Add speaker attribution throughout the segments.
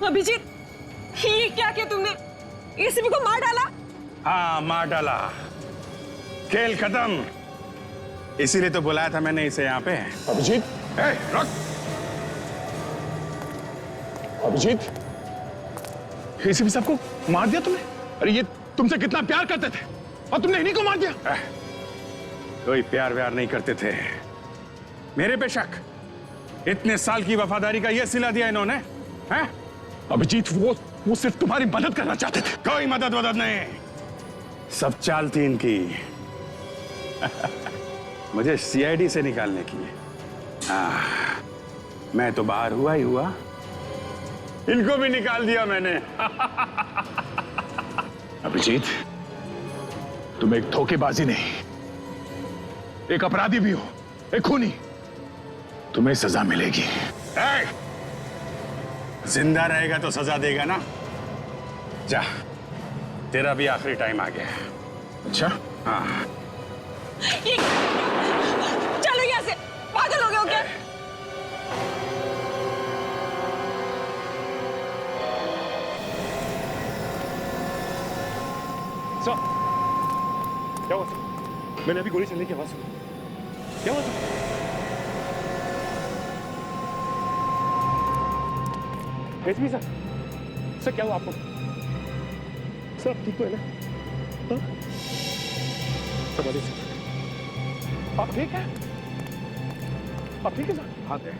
Speaker 1: अभिजीत, ये क्या किया तुमने? एसीपी को मार डाला?
Speaker 2: हाँ, मार डाला। खेल खत्म। इसीलिए तो बुलाया था मैंने इसे यहाँ पे।
Speaker 3: अभिजीत,
Speaker 2: रुक।
Speaker 3: अभिजीत, एसीपी साहब को मार दिया तुमने? अरे ये तुमसे कितना प्यार करते थे और तुमने इन्हीं को मार दिया।
Speaker 2: कोई प्यार व्यार नहीं करते थे। मेरे पे शक। इतने साल की वफादारी का यह सिला दिया इन्होंने, हैं?
Speaker 3: अभिजीत, वो सिर्फ तुम्हारी मदद करना चाहते थे।
Speaker 2: कोई मदद वदद नहीं, सब चाल थी इनकी। मुझे सीआईडी से निकालने की। मैं तो बाहर हुआ ही हुआ, इनको भी निकाल दिया मैंने।
Speaker 3: अभिजीत, तुम एक धोखेबाजी नहीं, एक अपराधी भी हो, एक खूनी। तुम्हें सजा मिलेगी।
Speaker 2: जिंदा रहेगा तो सजा देगा ना। जा, तेरा भी आखिरी टाइम आ गया है।
Speaker 3: अच्छा?
Speaker 2: हाँ।
Speaker 1: चलो यहाँ से, पागल हो गए हो क्या?
Speaker 3: सर, क्या हुआ सर? मैंने अभी गोली चलने की आवाज सुनी। क्या हुआ सर? एसपी सर, सर क्या हुआ आपको? सर आप ठीक तो है ना? हाँ? सर बोलिए सर, आप ठीक है? आप ठीक है सर?
Speaker 4: हाँ सर,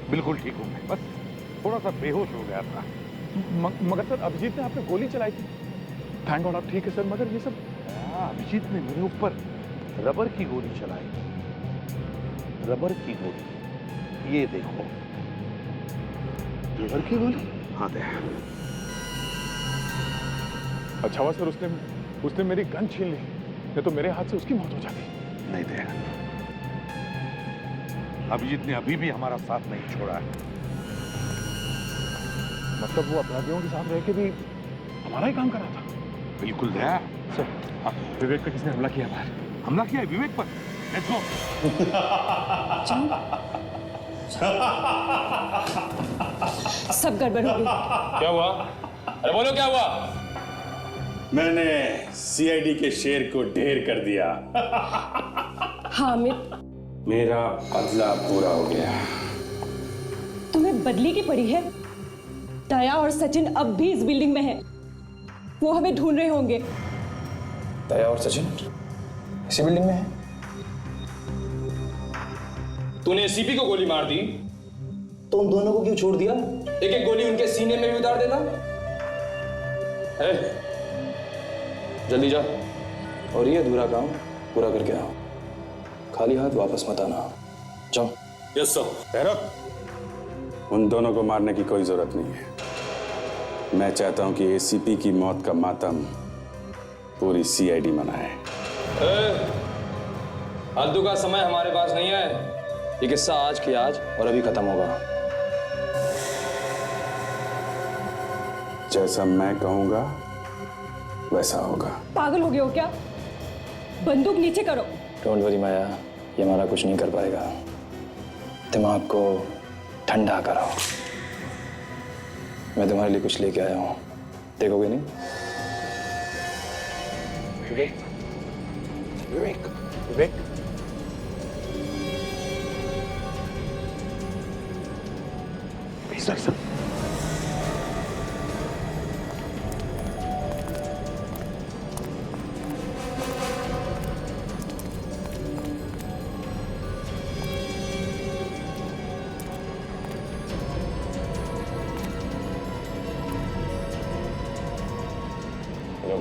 Speaker 4: बिल्कुल ठीक हूँ मैं, बस थोड़ा सा बेहोश हो गया था।
Speaker 3: मगर सर अभिजीत ने आपने गोली चलाई थी। थैंक गॉड आप ठीक है सर, मगर ये सब।
Speaker 4: अभिजीत ने मेरे ऊपर रबर की गोली चलाई। रबर की गोली, ये देखो। रबर की गोली? हाँ दे।
Speaker 3: अच्छा हुआ सर उसने मेरी गन छीन ली, नहीं तो मेरे हाथ से उसकी मौत हो जाती।
Speaker 4: नहीं दे, अभिजीत ने अभी भी हमारा साथ नहीं छोड़ा है।
Speaker 3: मतलब वो अपराधियों के साथ रह के भी हमारा ही काम कर रहा था।
Speaker 4: बिल्कुल दया।
Speaker 3: सर, विवेक पे किसने हमला किया बाहर?
Speaker 4: हमला किया है विवेक पर? Let's go.
Speaker 1: सब गड़बड़ हो गई।
Speaker 3: क्या हुआ? अरे बोलो क्या हुआ?
Speaker 2: मैंने सीआईडी के शेर को ढेर कर दिया।
Speaker 1: हाँ अमित,
Speaker 2: मेरा बदला पूरा हो गया।
Speaker 1: तुम्हें बदली की पड़ी है। दया और सचिन अब भी इस बिल्डिंग में हैं। वो हमें ढूंढ रहे होंगे।
Speaker 5: दया और सचिन इसी बिल्डिंग में है?
Speaker 6: तूने एसीपी को गोली मार दी
Speaker 5: तो उन दोनों को क्यों छोड़ दिया?
Speaker 6: एक एक गोली उनके सीने में भी उतार देना है। जल्दी जा
Speaker 5: और ये अधूरा काम पूरा करके आओ। खाली हाथ वापस मत आना। जाओ।
Speaker 6: Yes sir.
Speaker 2: भैरव, उन दोनों को मारने की कोई जरूरत नहीं है। मैं चाहता हूं कि एसीपी की मौत का मातम पूरी सीआईडी मनाए।
Speaker 6: फालतू का समय हमारे पास नहीं है।
Speaker 5: ये किस्सा आज की आज और अभी खत्म होगा।
Speaker 2: जैसा मैं कहूंगा वैसा होगा।
Speaker 1: पागल हो गए हो क्या? बंदूक नीचे करो।
Speaker 5: डोंट वरी माया, ये हमारा कुछ नहीं कर पाएगा। दिमाग को ठंडा करो। मैं तुम्हारे लिए कुछ लेके आया हूं, देखोगे नहीं?
Speaker 4: विवेक, विवेक, विवेक।
Speaker 3: सर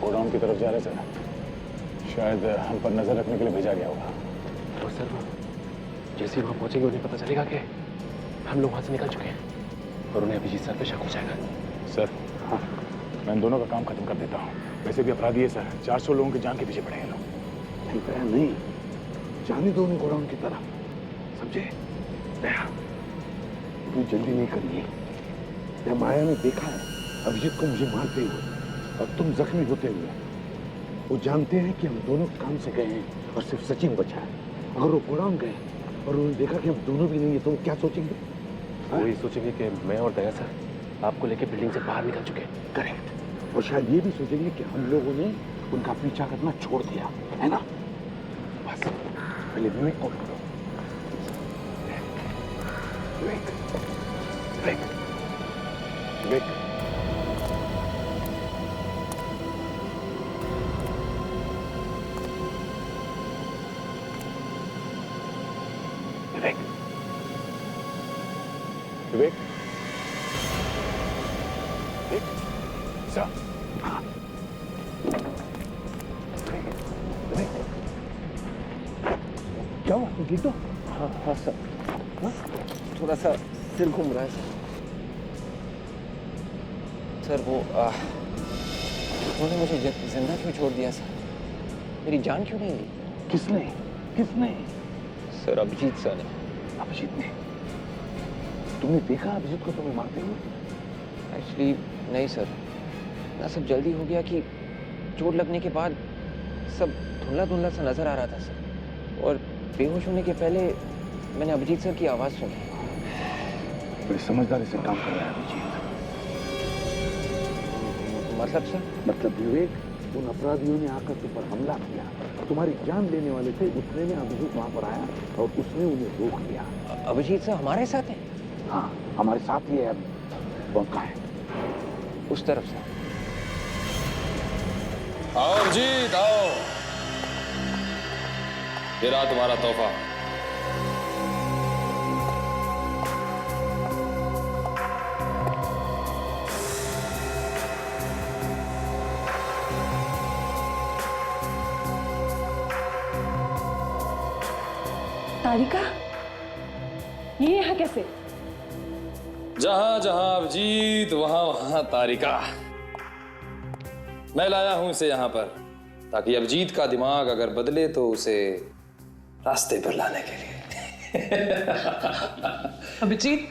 Speaker 3: गोडाउन की तरफ जा रहे सर। शायद हम पर नजर रखने के लिए भेजा गया होगा।
Speaker 7: तो सर जैसे ही वहां पहुंचेंगे उन्हें पता चलेगा कि हम लोग वहां से निकल चुके हैं और उन्हें अभिजीत सर पे शक हो जाएगा।
Speaker 3: सर, हाँ, मैं इन दोनों का काम खत्म कर देता हूँ। वैसे भी अपराधी है सर, 400 लोगों की जान के पीछे पड़े हैं लोग।
Speaker 4: नहीं नहीं, जाने दो उन्हें गोडाउन की तरफ, समझे? दया, तू जल्दी नहीं करनी है। माया ने देखा है अभिजीत को मुझे मारते हुए और तुम जख्मी होते हुए। वो जानते हैं कि हम दोनों काम से गए हैं और सिर्फ सचिन बचा है। अगर वो गोडाउन गए और उन्होंने देखा कि हम दोनों भी नहीं है तो वो क्या सोचेंगे?
Speaker 7: वो ये सोचेंगे कि मैं और दया सर आपको लेके बिल्डिंग से बाहर निकल चुके हैं।
Speaker 4: करेक्ट। और शायद ये भी सोचेंगे कि हम लोगों ने उनका पीछा करना छोड़ दिया है ना। बस पहले विवेक को ढूंढो। विवेक विवेक विवेक विवेक विवेक विवेक सर। हाँ विवेक क्या हुआ? ठीक तो?
Speaker 8: हाँ हाँ सर, थोड़ा सा सिर घूम रहा है सर। सर वो उन्होंने मुझे जिंदा क्यों छोड़ दिया सर? मेरी जान क्यों नहीं ली?
Speaker 4: किसने किसने?
Speaker 8: सर अभिजीत सर ने।
Speaker 4: अभिजीत ने? तुमने देखा अभिजीत को तुम्हें मारते हुए?
Speaker 8: एक्चुअली नहीं सर, ना सब जल्दी हो गया कि चोट लगने के बाद सब धुंधला धुंधला सा नजर आ रहा था सर, और बेहोश होने के पहले मैंने अभिजीत सर की आवाज सुनी।
Speaker 4: बड़ी समझदारी से काम कर रहा है अभिजीत।
Speaker 8: मतलब सर?
Speaker 4: मतलब विवेक, उन अपराधियों ने आकर तुम पर हमला किया, तुम्हारी जान लेने वाले थे, उतने में अभिजीत वहां पर आया और उसने उन्हें रोक लिया।
Speaker 8: अभिजीत सर हमारे साथ हैं?
Speaker 4: हाँ हमारे साथ ही है। अब वो कहाँ है?
Speaker 8: उस तरफ से।
Speaker 6: आओ अभिजीत आओ, ये रहा तुम्हारा तोहफा।
Speaker 1: तारिका, ये यहाँ कैसे?
Speaker 6: जहां जहां अभिजीत वहां वहां तारिका। मैं लाया हूं इसे यहां पर ताकि अभिजीत का दिमाग अगर बदले तो उसे रास्ते पर लाने के लिए।
Speaker 1: अभिजीत,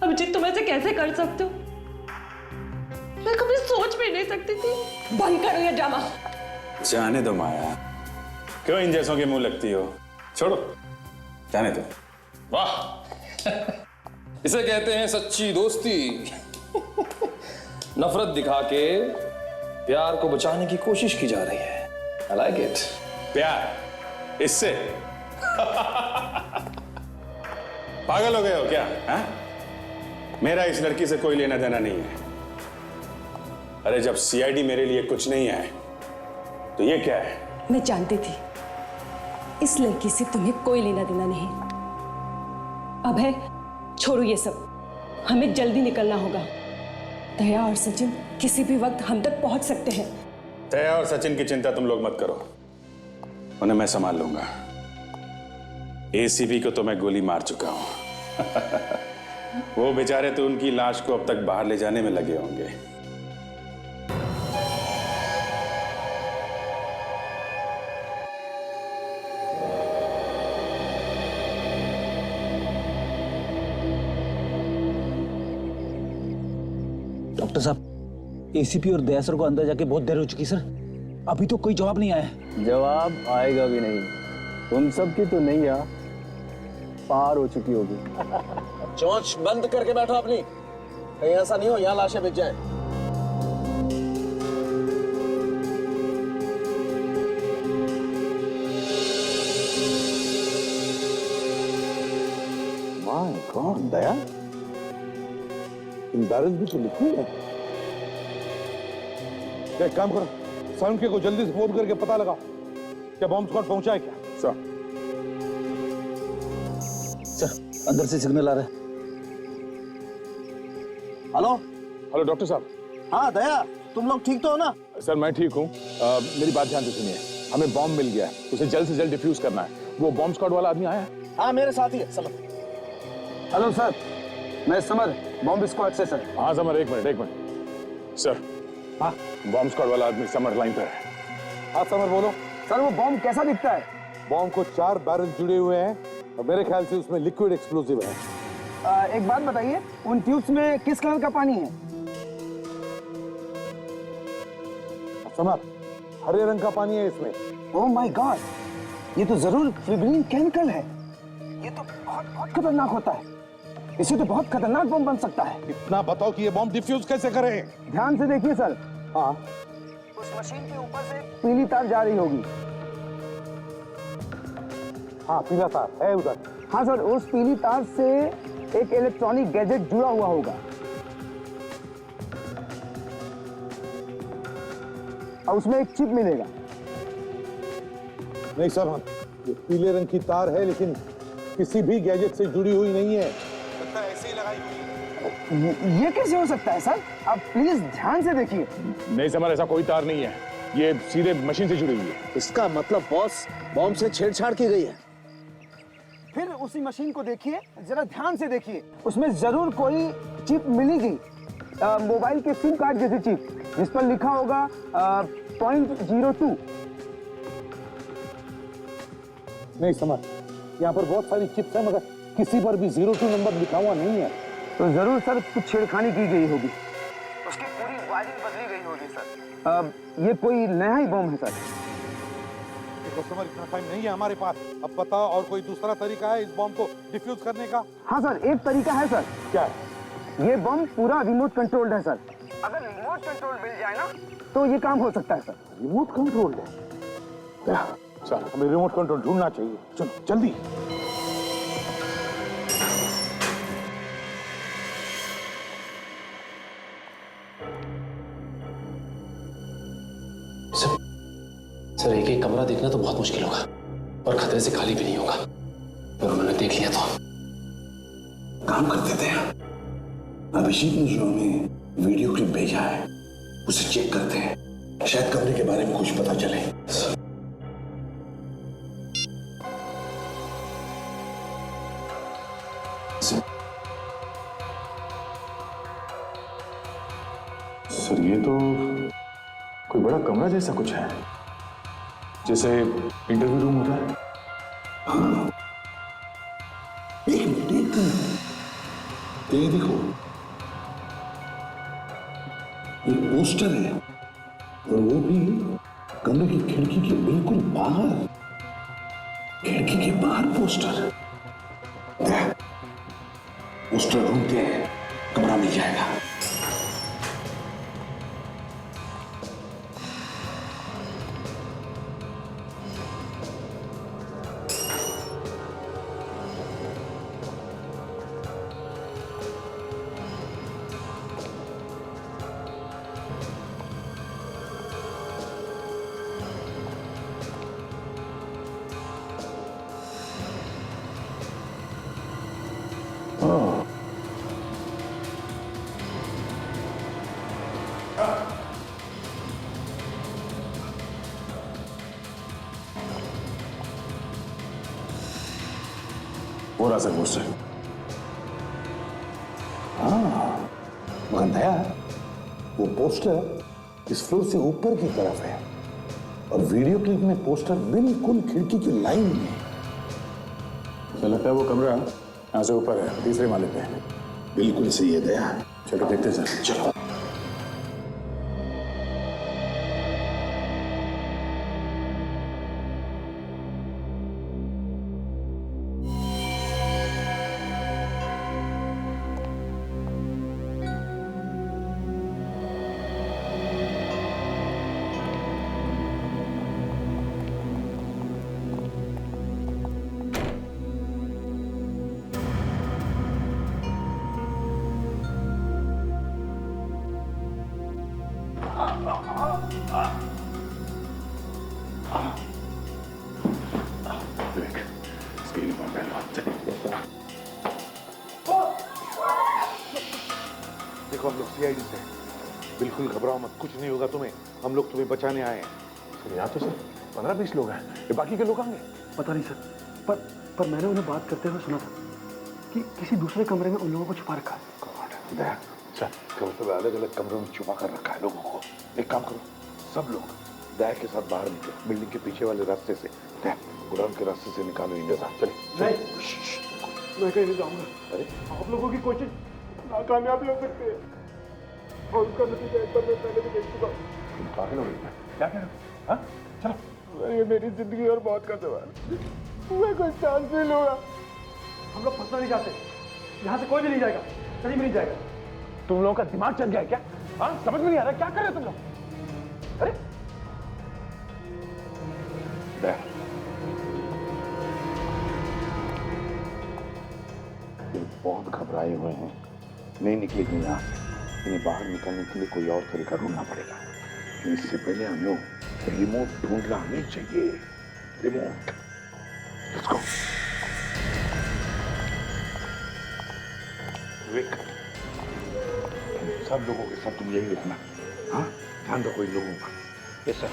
Speaker 1: अभिजीत तुम ऐसे कैसे कर सकते हो? मैं कभी सोच भी नहीं सकती थी। बंद करो ये ड्रामा।
Speaker 2: जाने दो माया, क्यों इन जैसों के मुंह लगती हो? छोड़ो, जाने दो।
Speaker 6: वाह, इसे कहते हैं सच्ची दोस्ती। नफरत दिखा के प्यार को बचाने की कोशिश की जा रही है। I like it।
Speaker 2: प्यार इससे? पागल हो गए हो क्या? हा? मेरा इस लड़की से कोई लेना देना नहीं है। अरे जब सीआईडी मेरे लिए कुछ नहीं है तो ये क्या है?
Speaker 1: मैं जानती थी इस लड़की से तुम्हें कोई लेना देना नहीं। अभय, छोड़ो ये सब, हमें जल्दी निकलना होगा। दया और सचिन किसी भी वक्त हम तक पहुंच सकते हैं।
Speaker 2: दया और सचिन की चिंता तुम लोग मत करो, उन्हें मैं संभाल लूंगा। एसीपी को तो मैं गोली मार चुका हूं। वो बेचारे तो उनकी लाश को अब तक बाहर ले जाने में लगे होंगे।
Speaker 9: डॉक्टर साहब, एसीपी और दया सर को अंदर जाके बहुत देर हो चुकी सर, अभी तो कोई जवाब नहीं आया।
Speaker 5: जवाब आएगा भी नहीं। उन सब की तो नैया पार हो चुकी होगी।
Speaker 9: चोंच बंद करके बैठो अपनी, कहीं ऐसा नहीं हो यहाँ लाशें बिक जाए।
Speaker 4: My God Daya, in barrel भी तो लिक्विड है। एक काम करो, साउंड को जल्दी से फोन करके पता लगाओ क्या बॉम्ब स्क्वाड पहुंचा है क्या?
Speaker 9: सर अंदर से सिग्नल आ रहा है। हेलो
Speaker 3: हेलो डॉक्टर साहब।
Speaker 9: हाँ दया, तुम लोग ठीक तो हो ना?
Speaker 3: सर मैं ठीक हूँ। मेरी बात ध्यान से सुनिए, हमें बॉम्ब मिल गया है, उसे जल्द से जल्द डिफ्यूज करना है। वो बॉम्ब स्क्वाड वाला आदमी आया है?
Speaker 9: हाँ मेरे साथ ही है समर। हेलो सर, मैं समर, बॉम्ब स्क्वाड से सर।
Speaker 3: हाँ समर, एक मिनट सर। हाँ बॉम्ब स्क्वाड वाला आदमी समर लाइन पर है।
Speaker 4: हाँ समर बोलो।
Speaker 9: सर वो बॉम्ब कैसा दिखता है?
Speaker 4: बॉम्ब को 4 बैरल जुड़े हुए हैं और मेरे ख्याल से उसमें लिक्विड एक्सप्लोसिव है।
Speaker 9: एक बात बताइए, उन ट्यूब्स में किस कलर का पानी है?
Speaker 4: समर, हरे रंग का पानी है इसमें।
Speaker 9: ओह माय गॉड, ये तो जरूर फिब्रिलिन केमिकल है। ये तो बहुत बहुत खतरनाक होता है। इसे तो बहुत खतरनाक बम बन सकता है।
Speaker 4: इतना बताओ कि ये बॉम्ब डिफ्यूज कैसे करें?
Speaker 9: ध्यान से देखिए सर। हाँ, उस मशीन के ऊपर से पीली तार जा रही होगी।
Speaker 4: हाँ, पीला तार है उधर।
Speaker 9: हाँ सर, उस पीली तार से एक इलेक्ट्रॉनिक गैजेट जुड़ा हुआ होगा और उसमें एक चिप मिलेगा।
Speaker 4: नहीं साहब, ये पीले रंग की तार है लेकिन किसी भी गैजेट से जुड़ी हुई नहीं है। ऐसे ही लगाई हुई।
Speaker 9: ये कैसे हो सकता है सर? आप प्लीज ध्यान से देखिए।
Speaker 3: नहीं समर, ऐसा कोई तार नहीं है, ये सीधे मशीन से जुड़ी हुई है।
Speaker 9: इसका मतलब बॉस बॉम्ब से छेड़छाड़ की गई है। फिर उसी मशीन को देखिए, जरा ध्यान से देखिए, उसमें जरूर कोई चिप मिलेगी, मोबाइल के सिम कार्ड जैसी चिप, जिस पर लिखा होगा 0.02।
Speaker 4: नहीं समझ, यहाँ पर बहुत सारी चिप्स है मगर किसी पर भी 02 नंबर लिखा हुआ नहीं है।
Speaker 9: तो जरूर सर कुछ छेड़खानी की गई होगी, उसकी पूरी वायरिंग बदली गई होगी सर। ये कोई नया ही बम है सर।
Speaker 4: देखो समझ, इतना टाइम नहीं है हमारे पास। अब बताओ और कोई दूसरा तरीका है इस बॉम्ब को डिफ्यूज करने का?
Speaker 9: हाँ सर, एक तरीका है सर।
Speaker 4: क्या है?
Speaker 9: ये बम पूरा रिमोट कंट्रोल्ड है सर। अगर रिमोट कंट्रोल मिल जाए ना तो ये काम हो सकता है सर।
Speaker 4: रिमोट कंट्रोल है? चल, हमें रिमोट कंट्रोल ढूंढना चाहिए। चलो जल्दी।
Speaker 7: सर एक एक कमरा देखना तो बहुत मुश्किल होगा और खतरे से खाली भी नहीं होगा। पर उन्होंने देख लिया तो
Speaker 10: काम कर देते हैं। अभिजीत ने जो हमें वीडियो क्लिप भेजा है उसे चेक करते हैं, शायद कमरे के बारे में कुछ पता चले।
Speaker 3: सर ये तो कोई बड़ा कमरा जैसा कुछ है, जैसे इंटरव्यू रूम होता है।
Speaker 10: हाँ, एक मिनट, ये देखो, एक पोस्टर है और वो भी कमरे की खिड़की के बिल्कुल बाहर। खिड़की के बाहर पोस्टर। पोस्टर ढूंढते हैं, कमरा मिल जाएगा।
Speaker 3: वो रहा सर पोस्टर।
Speaker 10: हाँ, मगर दया, वो पोस्टर इस फ्लोर से ऊपर की तरफ है और वीडियो क्लिप में पोस्टर बिल्कुल खिड़की की लाइन में।
Speaker 3: मुझे लगता है वो कमरा यहाँ से ऊपर है, तीसरे माले पे है।
Speaker 10: बिल्कुल सही है दया।
Speaker 3: चलो देखते हैं सर।
Speaker 10: चलो।
Speaker 4: देखो हम लोग सीआईडी से हैं। बिल्कुल घबराओ मत, कुछ नहीं होगा तुम्हें। हम लोग तुम्हें बचाने आए हैं।
Speaker 3: सर यहाँ तो सर 15-20 लोग हैं, ये बाकी के लोग आएंगे।
Speaker 7: पता नहीं सर, पर मैंने उन्हें बात करते हुए सुना था कि किसी दूसरे कमरे में उन लोगों को छुपा रखा है।
Speaker 4: दया, चल, कमरे में अलग अलग कमरों में छुपा कर रखा है लोगों को। एक काम करो, सब लोग दया के साथ बाहर निकलो, बिल्डिंग के पीछे वाले रास्ते से। दया, गोडाउन के रास्ते से निकालो इन्हें। चलिए।
Speaker 7: मैं कहीं नहीं जाऊंगा।
Speaker 4: अरे
Speaker 7: आप लोगों की कोशिश नाकामयाब हो सकती है और उसका नतीजा एक बार मैं पहले भी देख चुका हूँ।
Speaker 3: पागल हो गए क्या कह रहे हो? हाँ चलो।
Speaker 7: ये मेरी जिंदगी और मौत का सवाल, मैं कोई चांस नहीं लूंगा। हम लोग फंसना नहीं चाहते,
Speaker 9: यहाँ से कोई भी नहीं जाएगा, कहीं भी नहीं जाएगा।
Speaker 3: तुम लोगों का दिमाग चल गया है क्या? हाँ, समझ में नहीं आ रहा क्या कर रहे हो तुम लोग? अरे
Speaker 10: दया, ये बहुत घबराए हुए हैं, नहीं निकलेगी यहाँ से। इन्हें बाहर निकलने के लिए कोई और तरीका ढूंढना पड़ेगा। इससे पहले हम लोग रिमोट ढूंढना नहीं चाहिए। Remote, let's go. विवेक, सब लोगों के साथ तुम यही रहना। हाँ, ध्यान रखो इन लोगों का।
Speaker 3: Yes sir.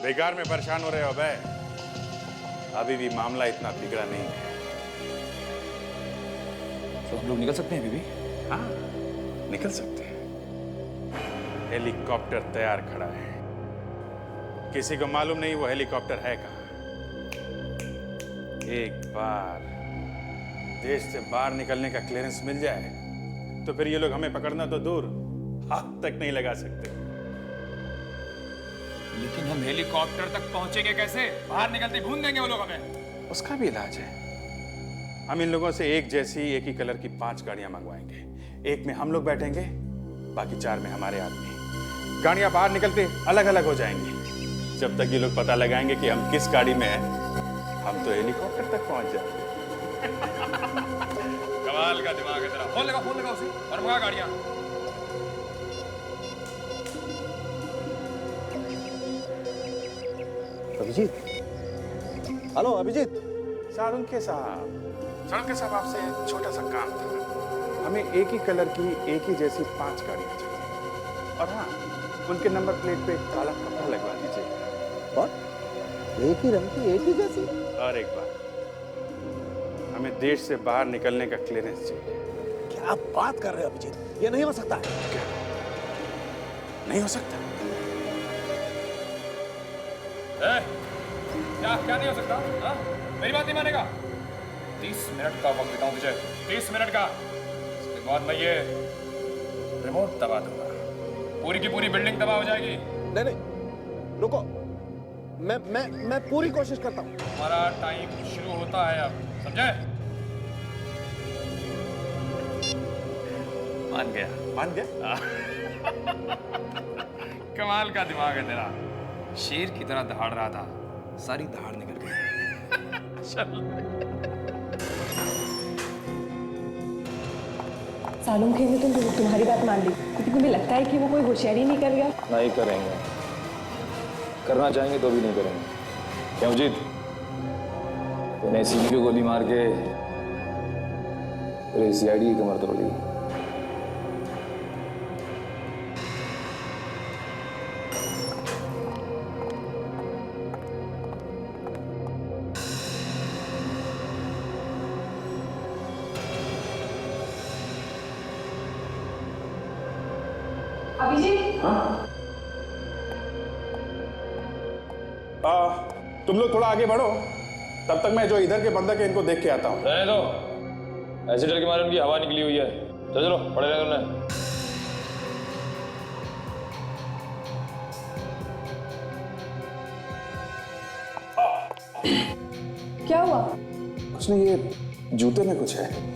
Speaker 2: बेकार में परेशान हो रहे हो अबे। अभी भी मामला इतना बिगड़ा नहीं है।
Speaker 6: तो हम लोग निकल सकते हैं बीबी?
Speaker 2: हाँ, निकल सकते हैं। हेलीकॉप्टर तैयार खड़ा है। किसी को मालूम नहीं वो हेलीकॉप्टर है कहाँ। एक बार देश से बाहर निकलने का क्लियरेंस मिल जाए तो फिर ये लोग हमें पकड़ना तो दूर, हाथ तक नहीं लगा सकते।
Speaker 6: लेकिन हम हेलीकॉप्टर तक पहुंचेंगे कैसे? बाहर निकलते भून देंगे वो लोग हमें।
Speaker 2: उसका भी इलाज है। हम इन लोगों से एक जैसी एक ही कलर की 5 गाड़ियां मंगवाएंगे। एक में हम लोग बैठेंगे, बाकी 4 में हमारे आदमी। गाड़ियां बाहर निकलते अलग अलग हो जाएंगी। जब तक ये लोग पता लगाएंगे कि हम किस गाड़ी में हैं, हम तो हेलीकॉप्टर तक पहुंच जाएंगे।
Speaker 6: कमाल का दिमाग है तेरा। फोन लगा उसे और मंगा गाड़ियां।
Speaker 9: अभिजीत, हेलो अभिजीत।
Speaker 2: सारुंखे साहब, आपसे एक छोटा सा काम था। हमें एक ही कलर की एक ही जैसी 5 गाड़ियां चाहिए। और हाँ, उनके नंबर प्लेट पे काला कपड़ा लगवा दीजिए।
Speaker 9: और एक ही रंग की एक ही जैसी?
Speaker 2: और एक बात, हमें देश से बाहर निकलने का क्लियरेंस चाहिए।
Speaker 9: क्या आप बात कर रहे हो अभिजीत? ये नहीं हो सकता है।
Speaker 2: क्या नहीं हो सकता?
Speaker 6: क्या नहीं हो सकता? हाँ? मेरी बात नहीं मानेगा? 30 मिनट का वक्त देता हूं तुझे, 30 मिनट का। उसके बाद मैं ये रिमोट दबा दूंगा, पूरी की पूरी बिल्डिंग तबाह हो जाएगी।
Speaker 9: नहीं, रुको, मैं पूरी कोशिश करता हूँ।
Speaker 6: हमारा टाइम शुरू होता है अब, समझे? मान गया? कमाल का दिमाग है तेरा। शेर की तरह दहाड़ रहा था, सारी दहाड़ निकल गई। चल।
Speaker 1: सालुंखे ने तुम्हारी बात मान ली, क्योंकि तुम्हें लगता है कि वो कोई होशियारी नहीं कर गया।
Speaker 5: नहीं करेंगे, करना चाहेंगे तो भी नहीं करेंगे। क्यों जीत? तूने सीधी को गोली मार के पूरे सीआईडी की कमर तोड़ दी।
Speaker 2: तुम लोग थोड़ा आगे बढ़ो, तब तक मैं जो इधर के बंदक है इनको देख के आता हूँ।
Speaker 6: रहने दो, ऐसे डर के मारे उनकी हवा निकली हुई है। चलो पड़े रहे उन्हें।
Speaker 1: क्या हुआ?
Speaker 2: कुछ नहीं, ये जूते में कुछ है।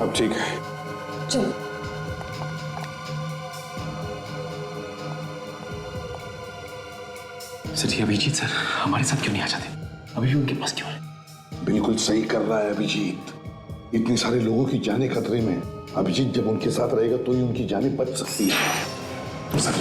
Speaker 2: अब ठीक है,
Speaker 1: चलो।
Speaker 7: सर, ये अभिजीत सर हमारे साथ क्यों नहीं आ जाते? अभी भी उनके पास क्यों है?
Speaker 10: बिल्कुल सही कर रहा है अभिजीत। इतने सारे लोगों की जानें खतरे में। अभिजीत जब उनके साथ रहेगा तो ही उनकी जानें बच सकती है। सर,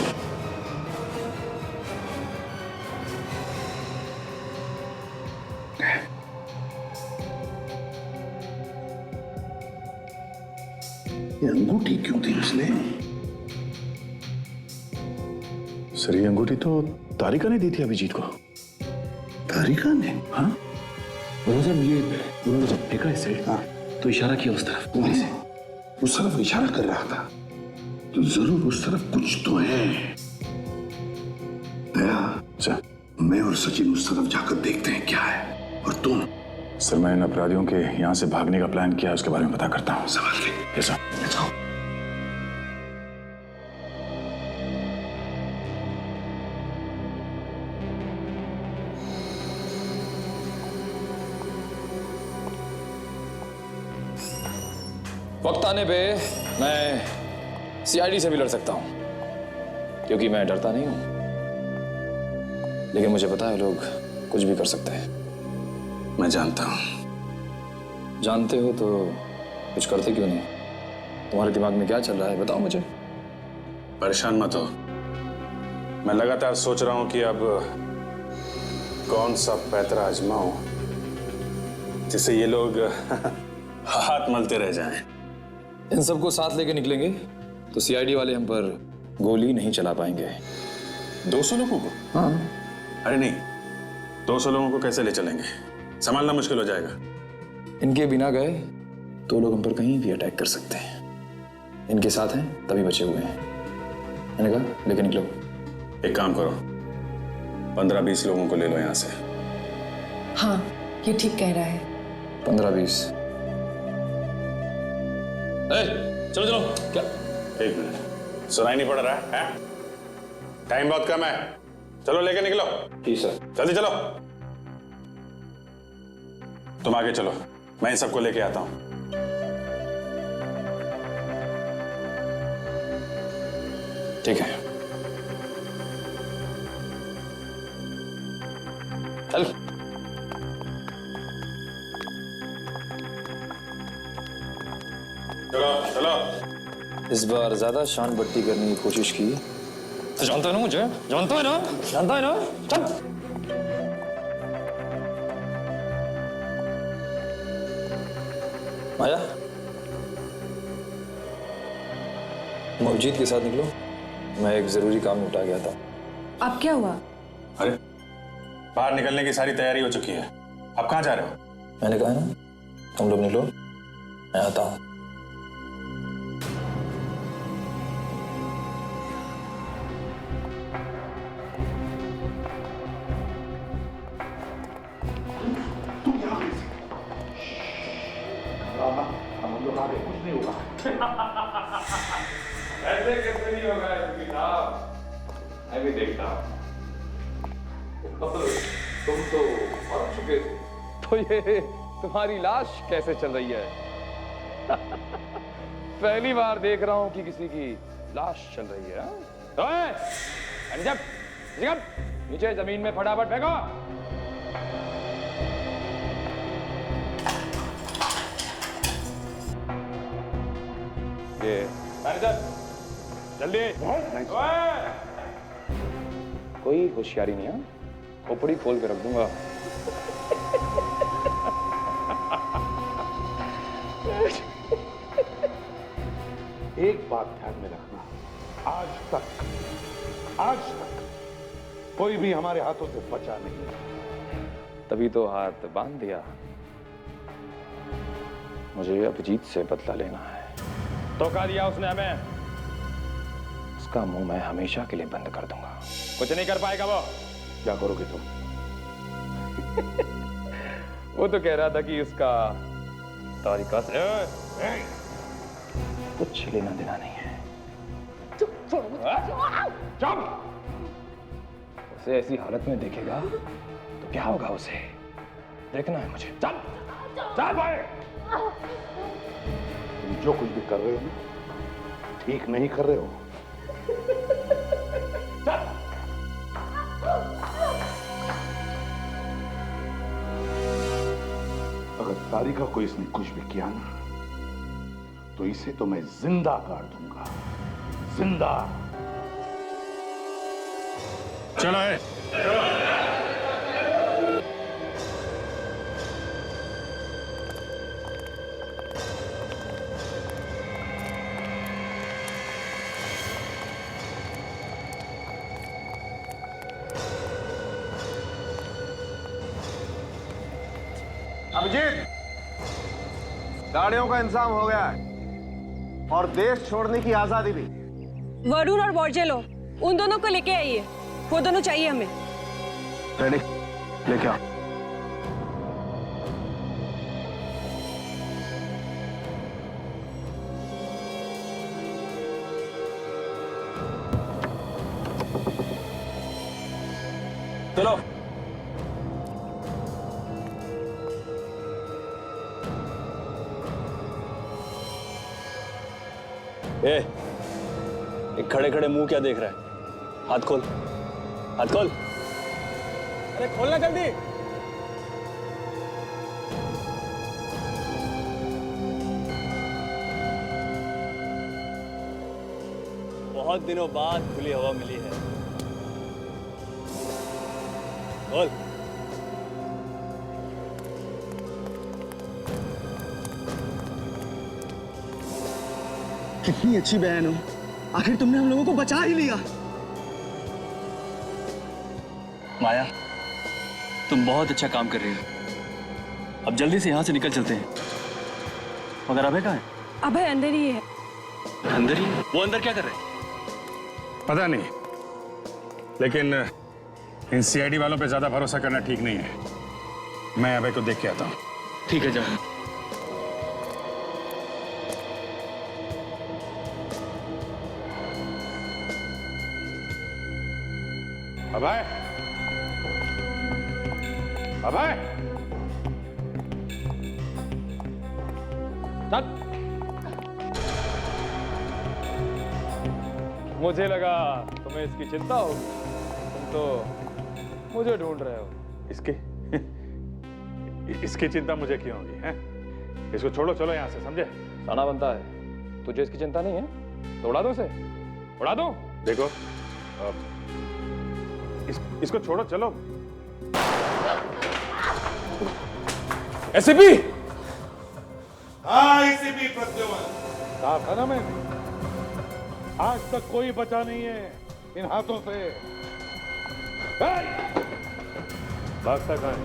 Speaker 10: ये ये अंगूठी क्यों दी उसने?
Speaker 4: सर ये अंगूठी तो तारिका ने दी थी अभिजीत को। तारिका ने? हाँ
Speaker 7: साहब ये उन्होंने जब फेंका इसे तो इशारा किया उस तरफ उंगली से।
Speaker 10: उस तरफ इशारा कर रहा था तो जरूर उस तरफ कुछ तो है। दया, मैं और सचिन उस तरफ जाकर देखते हैं क्या है। और तुम?
Speaker 4: सर मैं इन अपराधियों के यहाँ से भागने का प्लान किया है, उसके बारे में पता करता हूँ।
Speaker 10: सवाल के
Speaker 4: ऐसा
Speaker 10: जाओ।
Speaker 5: वक्त आने पे मैं सीआईडी से भी लड़ सकता हूं, क्योंकि मैं डरता नहीं हूं। लेकिन मुझे पता है लोग कुछ भी कर सकते हैं।
Speaker 10: मैं जानता हूं।
Speaker 5: जानते हो तो कुछ करते क्यों नहीं? तुम्हारे दिमाग में क्या चल रहा है बताओ मुझे।
Speaker 2: परेशान मत हो, मैं लगातार सोच रहा हूं कि अब कौन सा पैतरा आजमाऊं जिससे ये लोग हाथ मलते रह जाएं।
Speaker 5: इन सबको साथ लेके निकलेंगे तो सीआईडी वाले हम पर गोली नहीं चला पाएंगे।
Speaker 2: 200 लोगों को?
Speaker 5: हाँ।
Speaker 2: अरे नहीं, 200 लोगों को कैसे ले चलेंगे? संभालना मुश्किल हो जाएगा।
Speaker 5: इनके बिना गए तो लोग हम पर कहीं भी अटैक कर सकते हैं। इनके साथ हैं तभी बचे हुए हैं। मैंने कहा लेके निकलो।
Speaker 2: एक काम करो, 15-20 लोगों को ले लो यहाँ से।
Speaker 1: हाँ ये ठीक कह रहा है।
Speaker 5: 15-20। चलो चलो। क्या?
Speaker 2: एक मिनट, सुनाई नहीं पड़ रहा है? टाइम बहुत कम है, चलो लेके निकलो।
Speaker 5: जी सर।
Speaker 2: जल्दी चलो। तुम आगे चलो, मैं इन सबको लेके आता हूं।
Speaker 5: ठीक है चल।
Speaker 2: चलो चलो।
Speaker 5: इस बार ज्यादा शान बट्टी करने की कोशिश की तो जानता है ना मुझे, जानता है ना, जानता है ना। चल। माया, तुम अभिजीत के साथ निकलो, मैं एक जरूरी काम निपटा गया था।
Speaker 1: अब क्या हुआ?
Speaker 2: अरे बाहर निकलने की सारी तैयारी हो चुकी है, अब कहाँ जा रहे हो?
Speaker 5: मैंने कहा ना तुम लोग निकलो, मैं आता हूं।
Speaker 6: ऐसे कैसे नहीं होगा साहब? मैं भी देखता हूँ। तुम तो मर चुके थे,
Speaker 11: तो ये तुम्हारी लाश कैसे चल रही है? पहली बार देख रहा हूं कि किसी की लाश चल रही है। तो नीचे जमीन में फटाफट फेंको। ये मैनेजर जल्दी। कोई होशियारी नहीं है, खोपड़ी खोल के रख दूंगा।
Speaker 10: एक बात ध्यान में रखना, आज तक कोई भी हमारे हाथों से बचा नहीं।
Speaker 11: तभी तो हाथ बांध दिया। मुझे अभिजीत से बदला लेना है। धोखा दिया उसने हमें, उसका मुंह मैं हमेशा के लिए बंद कर दूंगा। कुछ नहीं कर पाएगा वो।
Speaker 10: क्या करोगे तुम?
Speaker 11: वो तो कह रहा था कि उसका तारिका से कुछ लेना देना नहीं है। चुप! उसे ऐसी हालत में देखेगा तो क्या होगा उसे, देखना है मुझे। चल चल भाई।
Speaker 10: तुम जो कुछ भी कर रहे हो ठीक नहीं कर रहे हो। अगर तारिका को इसने कुछ भी किया ना तो इसे तो मैं जिंदा काट दूंगा, जिंदा।
Speaker 2: चलो है।
Speaker 9: अभिजीत, गाड़ियों का इंतजाम हो गया है और देश छोड़ने की आजादी भी।
Speaker 1: वरुण और बोर्जेलो, उन दोनों को लेके आइए, वो दोनों चाहिए हमें।
Speaker 9: रेडी, लेके आओ।
Speaker 5: चलो। एक खड़े खड़े मुंह क्या देख रहा है? हाथ खोल, हाथ खोल।
Speaker 9: अरे खोलना जल्दी।
Speaker 5: बहुत दिनों बाद खुली हवा मिली है। खोल।
Speaker 9: कितनी अच्छी बहन हो, आखिर तुमने हम लोगों को बचा ही लिया।
Speaker 12: माया, तुम बहुत अच्छा काम कर रही हो। अब जल्दी से यहाँ से निकल चलते हैं। मगर अभय कहाँ है?
Speaker 1: अभय अंदर ही है।
Speaker 12: अंदर ही? वो अंदर क्या कर रहे हैं?
Speaker 2: पता नहीं, लेकिन इन सीआईडी वालों पे ज्यादा भरोसा करना ठीक नहीं है। मैं अभय को देख के आता हूँ।
Speaker 12: ठीक है, जाओ।
Speaker 2: अभय, अभय,
Speaker 6: मुझे लगा तुम्हें इसकी चिंता होगी। तुम तो मुझे ढूंढ रहे हो।
Speaker 2: इसकी इसकी चिंता मुझे क्यों होगी? हैं? इसको छोड़ो, चलो यहाँ से, समझे?
Speaker 6: साना बनता है। तुझे इसकी चिंता नहीं है तो उड़ा दो उसे, उड़ा दो।
Speaker 2: देखो, इसको छोड़ो, चलो।
Speaker 6: एसीपी।
Speaker 10: हाँ, एसीपी प्रद्युमन।
Speaker 3: कहा था ना मैंने, आज तक कोई बचा नहीं है इन हाथों से। भागता कहाँ है?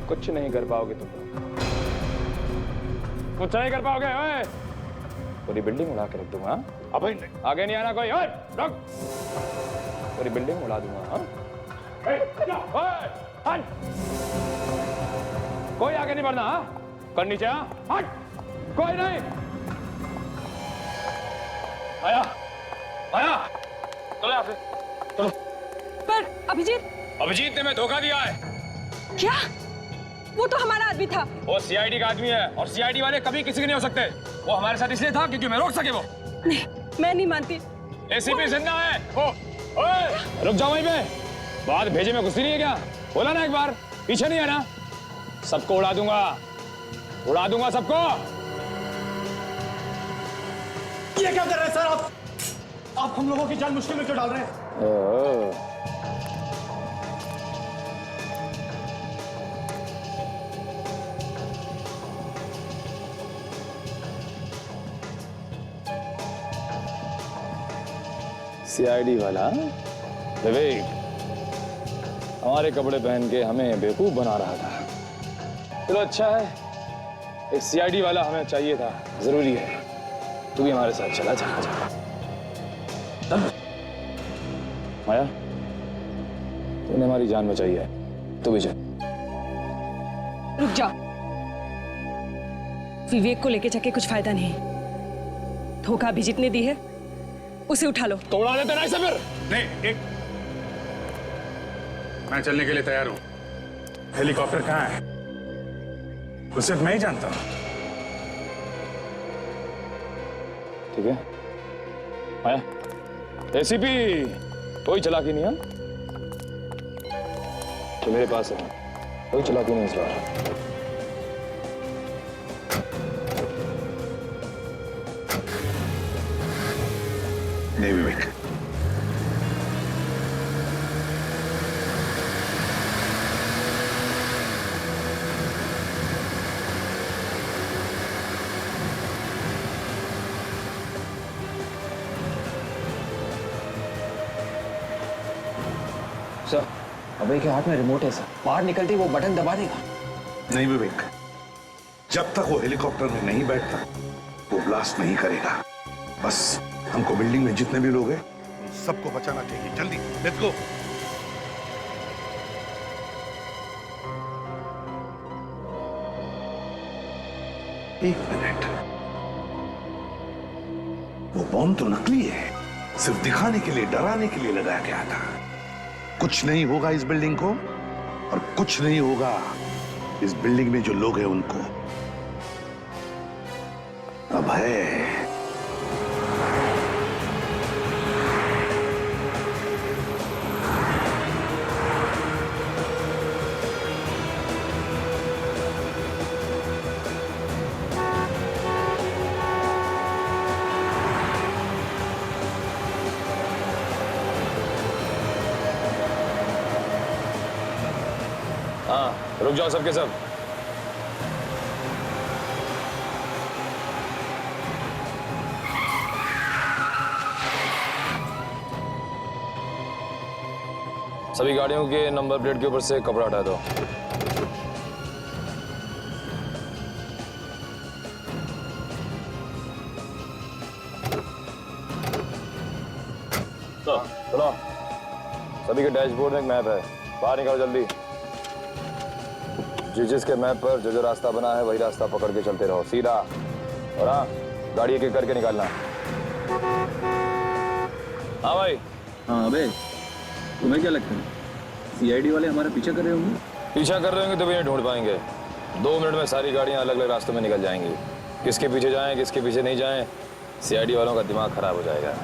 Speaker 6: कुछ नहीं कर पाओगे तुम लोग, कुछ नहीं कर पाओगे। ओए, पूरी बिल्डिंग उड़ा के रख दूंगा।
Speaker 3: अबे
Speaker 6: आगे नहीं आना कोई। ओए, रुक। पूरी बिल्डिंग उड़ा दूंगा। हाँ? ओए, हट। कोई आगे नहीं बढ़ना। हाँ? कर नीचे। हाँ? हट। कोई नहीं। आया, आया। चलो यहाँ से, चलो।
Speaker 1: पर अभिजीत,
Speaker 6: अभिजीत ने मैं धोखा दिया है।
Speaker 1: क्या? वो तो हमारा आदमी था।
Speaker 6: वो सीआईडी का आदमी है और सीआईडी वाले कभी किसी के नहीं हो सकते। वो हमारे साथ इसलिए था क्योंकि मैं रोक सके। वो
Speaker 1: नहीं, मैं नहीं मानती।
Speaker 6: एसीपी जिंदा है। ओए, रुक जाओ वहीं पे। बात भेजे में घुसी नहीं है क्या? बोला ना एक बार, पीछे नहीं है ना। सबको उड़ा दूंगा, उड़ा दूंगा सबको।
Speaker 9: ये क्या कर रहे हैं सर आप? आप हम लोगों की जान मुश्किल में क्यों डाल रहे हैं?
Speaker 5: सीआईडी वाला विवेक हमारे कपड़े पहन के हमें बेवकूफ बना रहा था। चलो अच्छा है, एक सीआईडी वाला हमें चाहिए था, जरूरी है। तू भी हमारे साथ चला जा। माया, तूने हमारी जान बचाई है, तू भी चल।
Speaker 1: रुक जा। विवेक को लेके जाके कुछ फायदा नहीं। धोखा अभिजीत ने दी है, उसे उठा लो।
Speaker 6: तो उड़ा लेते ना इसे फिर।
Speaker 2: नहीं, एक मैं चलने के लिए तैयार हूं। हेलीकॉप्टर कहाँ है? उसे मैं ही जानता हूं।
Speaker 5: ठीक है माया, एसीपी कोई चालाकी नहीं है तो मेरे पास है, कोई चालाकी नहीं इस बार।
Speaker 10: नहीं विवेक,
Speaker 8: अबे के हाथ में रिमोट है सर, बाहर निकलते ही वो बटन दबा देगा।
Speaker 10: नहीं विवेक, जब तक वो हेलीकॉप्टर में नहीं बैठता वो ब्लास्ट नहीं करेगा। बस हमको बिल्डिंग में जितने भी लोग हैं उन सबको बचाना चाहिए। जल्दी लेट्स गो। एक मिनट, वो बॉम्ब तो नकली है, सिर्फ दिखाने के लिए, डराने के लिए लगाया गया था। कुछ नहीं होगा इस बिल्डिंग को और कुछ नहीं होगा इस बिल्डिंग में जो लोग हैं उनको। अब है
Speaker 5: हाँ, रुक जाओ सबके सब। सभी गाड़ियों के नंबर प्लेट के ऊपर से कपड़ा हटा दो। सुनो, सभी के डैशबोर्ड में एक मैप है, बाहर निकालो जल्दी। जिसके मैप पर जो जो रास्ता बना है वही रास्ता पकड़ के चलते रहो, सीधा। और हाँ, गाड़ी एक एक करके निकालना। हाँ भाई।
Speaker 12: हाँ अबे, तुम्हें क्या लगता है सीआईडी वाले हमारा पीछा कर रहे होंगे?
Speaker 5: पीछा कर रहे होंगे तो भी नहीं ढूंढ पाएंगे। 2 मिनट में सारी गाड़ियां अलग अलग रास्तों में निकल जाएंगी। किसके पीछे जाएं, किसके पीछे नहीं जाएं, सीआईडी वालों का दिमाग खराब हो जाएगा।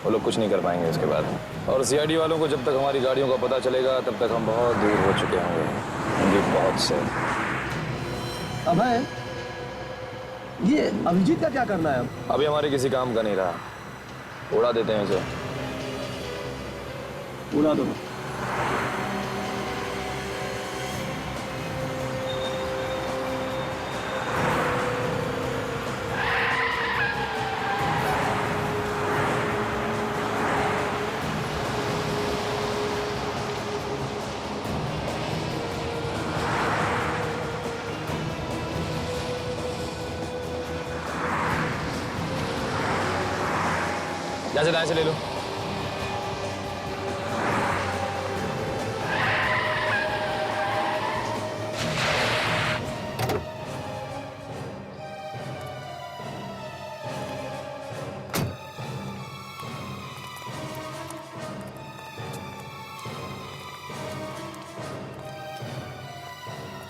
Speaker 5: वो लोग कुछ नहीं कर पाएंगे उसके बाद। और सीआईडी वालों को जब तक हमारी गाड़ियों का पता चलेगा तब तक हम बहुत दूर हो चुके होंगे, बहुत से।
Speaker 9: अभय, ये अभिजीत का क्या करना है?
Speaker 5: अभी हमारे किसी काम का नहीं रहा, उड़ा देते हैं इसे।
Speaker 12: उड़ा दो।
Speaker 5: जैसे दाएं से ले लो।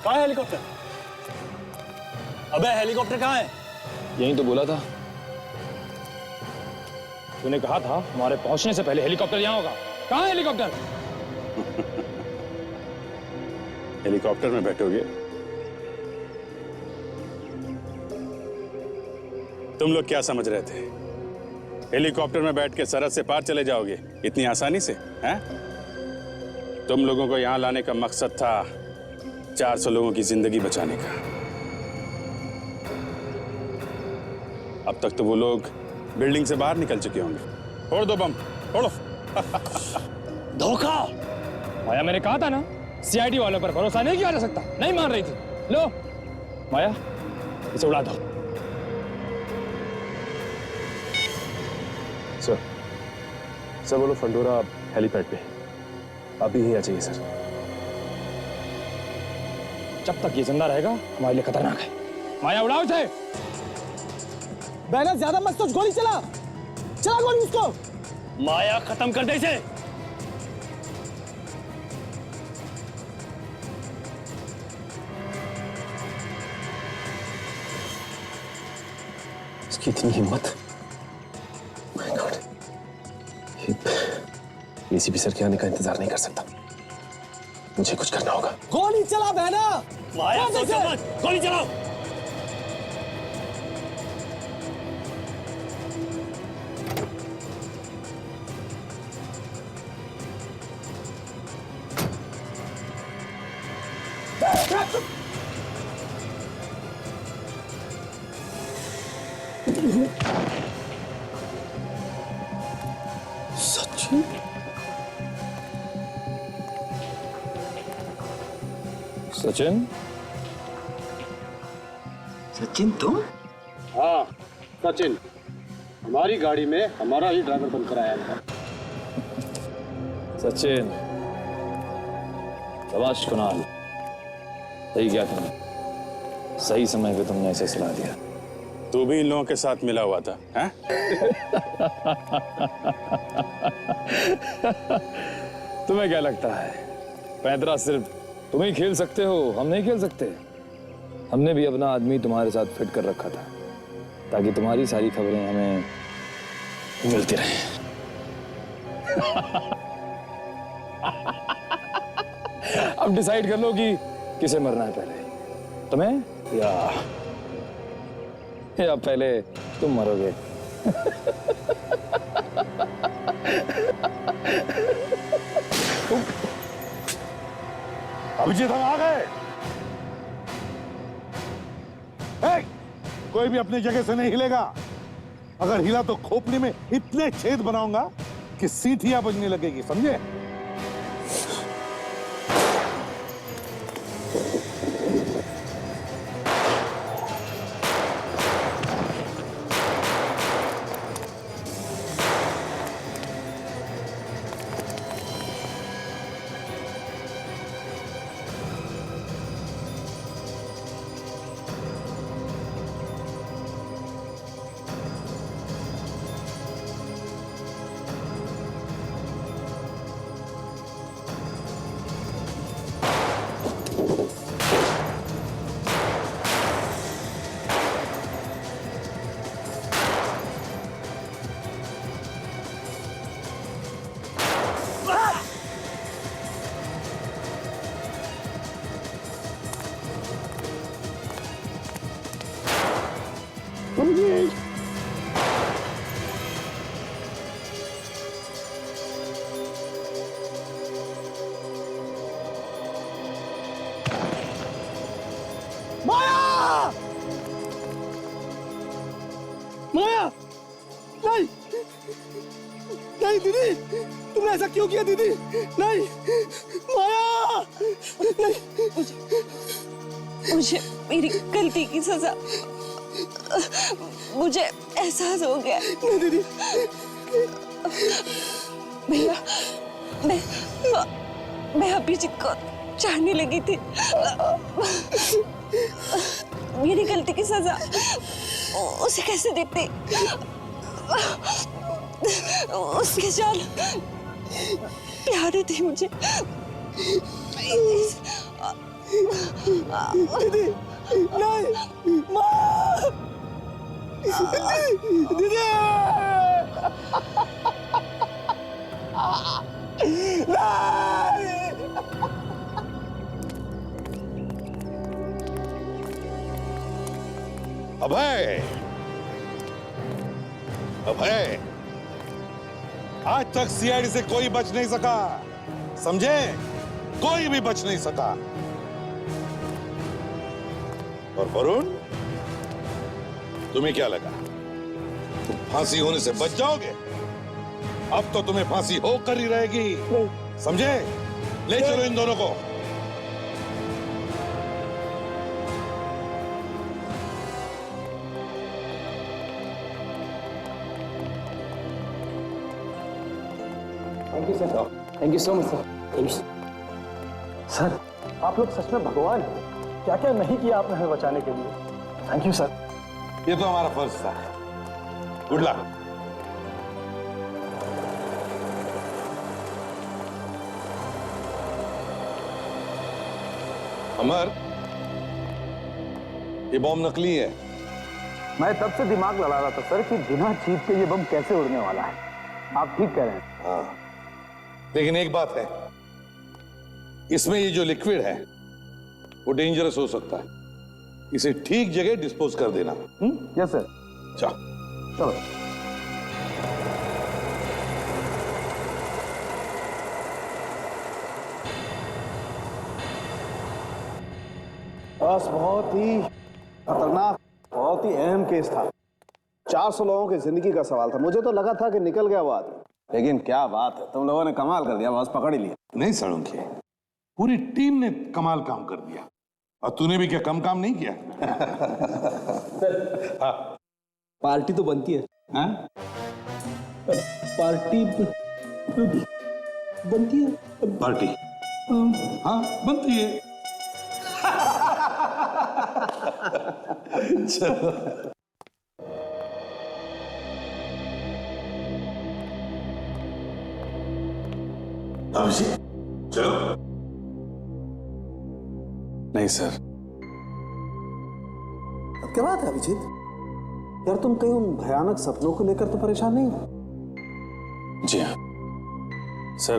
Speaker 12: कहाँ है हेलीकॉप्टर? अबे हेलीकॉप्टर कहाँ है?
Speaker 5: यही तो बोला था।
Speaker 6: तूने कहा था हमारे पहुंचने से पहले हेलीकॉप्टर यहाँ होगा। कहाँ है हेलीकॉप्टर?
Speaker 2: हेलीकॉप्टर में बैठोगे? तुम लोग क्या समझ रहे थे? हेलीकॉप्टर में बैठ के सरहद से पार चले जाओगे इतनी आसानी से? हैं? तुम लोगों को यहाँ लाने का मकसद था 400 लोगों की जिंदगी बचाने का। अब तक तो वो लोग बिल्डिंग से बाहर निकल चुके होंगे। फोड़ दो बम, फोड़ो।
Speaker 12: धोखा।
Speaker 6: माया, मैंने कहा था ना, सीआईडी वालों पर भरोसा नहीं किया जा सकता। नहीं मान रही थी। लो माया, इसे उड़ा दो।
Speaker 7: सर बोलो फंडोरा हेलीपैड पे अभी ही आ जाइए सर।
Speaker 6: जब तक ये जिंदा रहेगा हमारे लिए खतरनाक है। माया, उड़ाओ इसे।
Speaker 9: बैनर ज्यादा मत सोच, गोली चला गोली उसको।
Speaker 12: माया, खत्म कर दे इसे।
Speaker 7: इसकी इतनी हिम्मत। माय गॉड, एसीपी सर के आने का इंतजार नहीं कर सकता। मुझे कुछ करना होगा।
Speaker 9: गोली चला बहना।
Speaker 12: माया, सोचो मत, गोली चलाओ।
Speaker 9: सचिन,
Speaker 5: सचिन,
Speaker 12: सचिन तुम?
Speaker 7: हाँ सचिन, हमारी गाड़ी में हमारा ही ड्राइवर बनकर आया था।
Speaker 5: सचिन, शाबाश कुणाल, सही क्या तुमने, सही समय पे तुमने ऐसे सलाह दिया।
Speaker 2: तू भी इन लोगों के साथ मिला हुआ था, हैं?
Speaker 5: तुम्हें क्या लगता है पैंतरा सिर्फ तुम ही खेल सकते हो, हम नहीं खेल सकते? हमने भी अपना आदमी तुम्हारे साथ फिट कर रखा था ताकि तुम्हारी सारी खबरें हमें मिलती रहें। अब डिसाइड कर लो कि किसे मरना है पहले, तुम्हें या पहले तुम मरोगे।
Speaker 10: अभिजीत, हम आ गए। कोई भी अपनी जगह से नहीं हिलेगा। अगर हिला तो खोपड़ी में इतने छेद बनाऊंगा कि सीटियां बजने लगेगी, समझे?
Speaker 9: माया! नहीं! नहीं दीदी! तुमने ऐसा क्यों किया दीदी? नहीं! माया! नहीं!
Speaker 1: मुझे मेरी गलती की सजा, मुझे एहसास हो गया।
Speaker 9: नहीं दीदी!
Speaker 1: भैया, मैं अभिजीत को चाहने लगी थी। मेरी गलती की सजा उसे कैसे देते? उसके चाल प्यारे थे मुझे।
Speaker 9: दीदी! नहीं! माँ! दीदी!
Speaker 10: अभय, अभय, आज तक सीआईडी से कोई बच नहीं सका, समझे? कोई भी बच नहीं सका। और वरुण, तुम्हें क्या लगा तुम फांसी होने से बच जाओगे? अब तो तुम्हें फांसी होकर ही रहेगी, समझे? ले चलो इन दोनों को।
Speaker 7: Thank you sir, thank you so much sir. Thank you sir. आप लोग सच में भगवान हैं। क्या क्या नहीं किया आपने हमें बचाने के लिए। Thank you sir.
Speaker 10: ये तो हमारा फर्ज था। Good luck. अमर, ये बम नकली है।
Speaker 9: मैं तब से दिमाग लड़ा रहा था सर कि बिना चीज के ये बम कैसे उड़ने वाला है। आप ठीक कह रहे हैं।
Speaker 10: हाँ, लेकिन एक बात है, इसमें ये जो लिक्विड है वो डेंजरस हो सकता है। इसे ठीक जगह डिस्पोज कर देना।
Speaker 9: Yes sir.
Speaker 10: चलो।
Speaker 9: बस बहुत ही खतरनाक, बहुत ही अहम केस था। 400 लोगों की जिंदगी का सवाल था। मुझे तो लगा था कि निकल गया वो आदमी, लेकिन क्या बात है, तुम लोगों ने कमाल कर दिया, बस पकड़ ही लिया।
Speaker 10: नहीं सड़ोंगे, पूरी टीम ने कमाल काम कर दिया। और तूने भी क्या कम काम नहीं किया?
Speaker 9: पार्टी तो बनती है। हाँ? पार्टी बनती है।
Speaker 10: पार्टी हाँ बनती है। चलो अभिजीत चलो।
Speaker 2: नहीं सर।
Speaker 9: अब क्या बात है अभिजीत? यार तुम कहीं उन भयानक सपनों को लेकर तो परेशान नहीं हो?
Speaker 2: जी हाँ सर,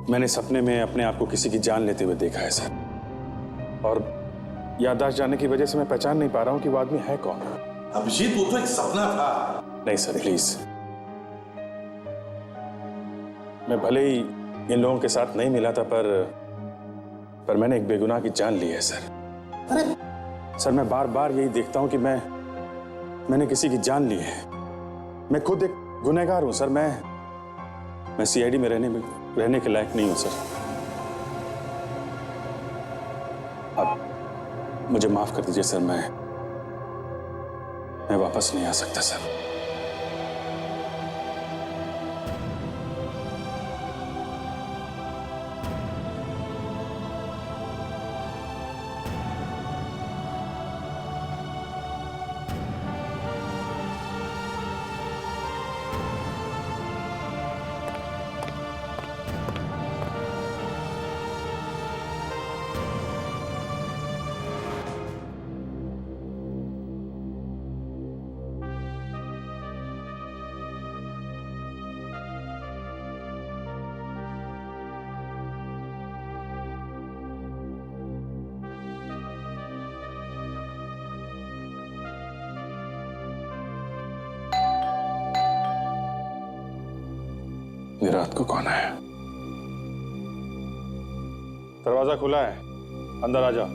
Speaker 2: मैंने सपने में अपने आप को किसी की जान लेते हुए देखा है सर, और याददाश्त जाने की वजह से मैं पहचान नहीं पा रहा हूं कि वो आदमी है कौन।
Speaker 10: अभिजीत वो तो एक सपना था।
Speaker 2: नहीं सर प्लीज, मैं भले ही इन लोगों के साथ नहीं मिला था, पर मैंने एक बेगुनाह की जान ली है सर।
Speaker 9: अरे
Speaker 2: सर मैं बार बार यही देखता हूं कि मैंने किसी की जान ली है। मैं खुद एक गुनहगार हूं सर। मैं सीआईडी में रहने के लायक नहीं हूं सर। अब मुझे माफ कर दीजिए सर, मैं वापस नहीं आ सकता सर। ये रात को कौन है? दरवाजा खुला है, अंदर आ जाओ।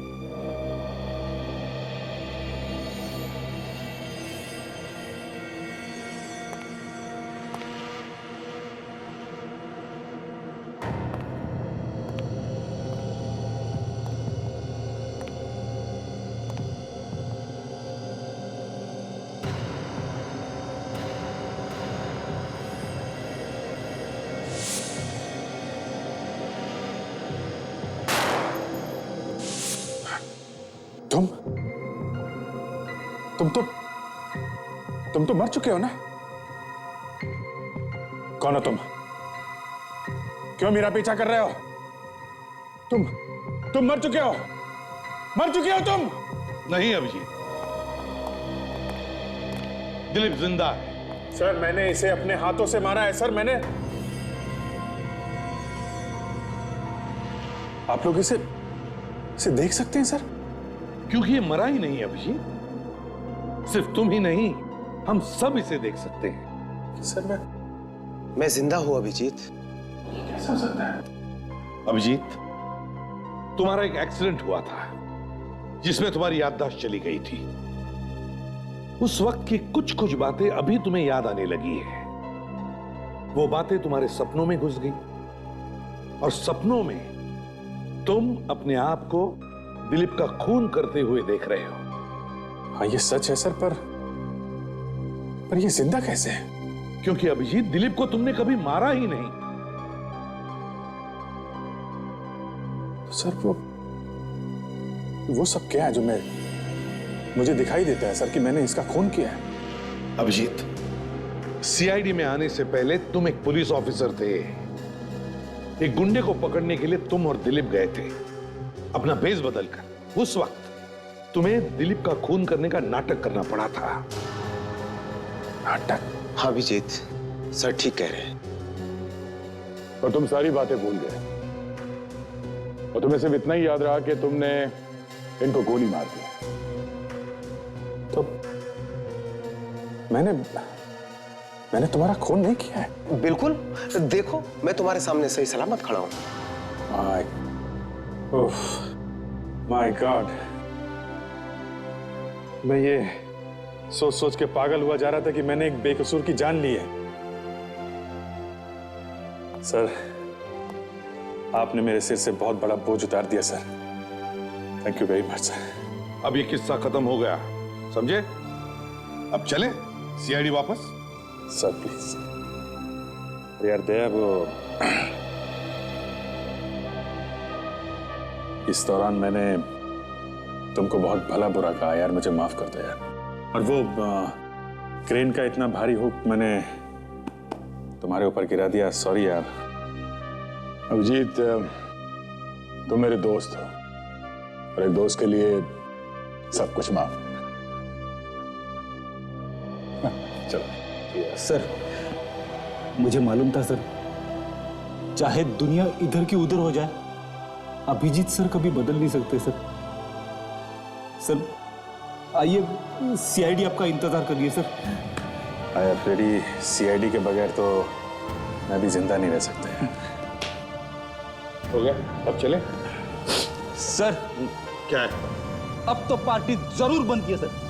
Speaker 2: तुम तो मर चुके हो ना? कौन हो तुम? क्यों मेरा पीछा कर रहे हो? तुम मर चुके हो? मर चुके हो तुम?
Speaker 10: नहीं अभिजीत, दिलीप जिंदा है।
Speaker 2: सर मैंने इसे अपने हाथों से मारा है सर। मैंने आप लोग इसे देख सकते हैं सर?
Speaker 10: क्योंकि ये मरा ही नहीं अभिजीत। सिर्फ तुम ही नहीं, हम सब इसे देख सकते हैं।
Speaker 2: सर
Speaker 7: मैं जिंदा हूं अभिजीत।
Speaker 2: कैसा हो सकता है?
Speaker 10: अभिजीत, तुम्हारा एक एक्सीडेंट हुआ था जिसमें तुम्हारी याददाश्त चली गई थी। उस वक्त की कुछ बातें अभी तुम्हें याद आने लगी है। वो बातें तुम्हारे सपनों में घुस गई, और सपनों में तुम अपने आप को दिलीप का खून करते हुए देख रहे हो।
Speaker 2: हाँ ये सच है सर, पर ये जिंदा कैसे है?
Speaker 10: क्योंकि अभिजीत, दिलीप को तुमने कभी मारा ही नहीं।
Speaker 2: सर वो सब क्या है जो मुझे दिखाई देता है सर कि मैंने इसका खून किया है?
Speaker 10: अभिजीत, सीआईडी में आने से पहले तुम एक पुलिस ऑफिसर थे। एक गुंडे को पकड़ने के लिए तुम और दिलीप गए थे, अपना भेष बदलकर। उस वक्त तुम्हें दिलीप का खून करने का नाटक करना पड़ा था।
Speaker 2: नाटक?
Speaker 7: हाँ अभिजीत, सर ठीक कह रहे हैं।
Speaker 11: और तुम सारी बातें भूल गए, और तुम्हें सिर्फ इतना ही याद रहा कि तुमने इनको गोली मार दी।
Speaker 2: तो मैंने तुम्हारा खून नहीं किया है।
Speaker 7: बिल्कुल, देखो मैं तुम्हारे सामने सही सलामत खड़ा हूं।
Speaker 2: माय गॉड, मैं ये सोच के पागल हुआ जा रहा था कि मैंने एक बेकसूर की जान ली है। सर आपने मेरे सिर से बहुत बड़ा बोझ उतार दिया sir. Thank you very much sir.
Speaker 10: अब ये किस्सा खत्म हो गया, समझे? अब चले सीआईडी वापस।
Speaker 2: Sir please. यार दया, वो इस दौरान मैंने तुमको बहुत भला बुरा कहा यार, मुझे माफ कर दो यार। और वो क्रेन का इतना भारी हुक मैंने तुम्हारे ऊपर गिरा दिया, सॉरी यार।
Speaker 5: अभिजीत, तुम मेरे दोस्त हो और एक दोस्त के लिए सब कुछ माफ। चलो।
Speaker 7: सर, मुझे मालूम था सर, चाहे दुनिया इधर की उधर हो जाए, अभिजीत सर कभी बदल नहीं सकते सर। सर आइए, सीआईडी आपका इंतजार कर रही है सर।
Speaker 2: आया फ्रेडी, सीआईडी के बगैर तो मैं भी जिंदा नहीं रह सकता।
Speaker 10: हो गया, अब चले।
Speaker 7: सर
Speaker 10: क्या है?
Speaker 7: अब तो पार्टी जरूर बनती है सर।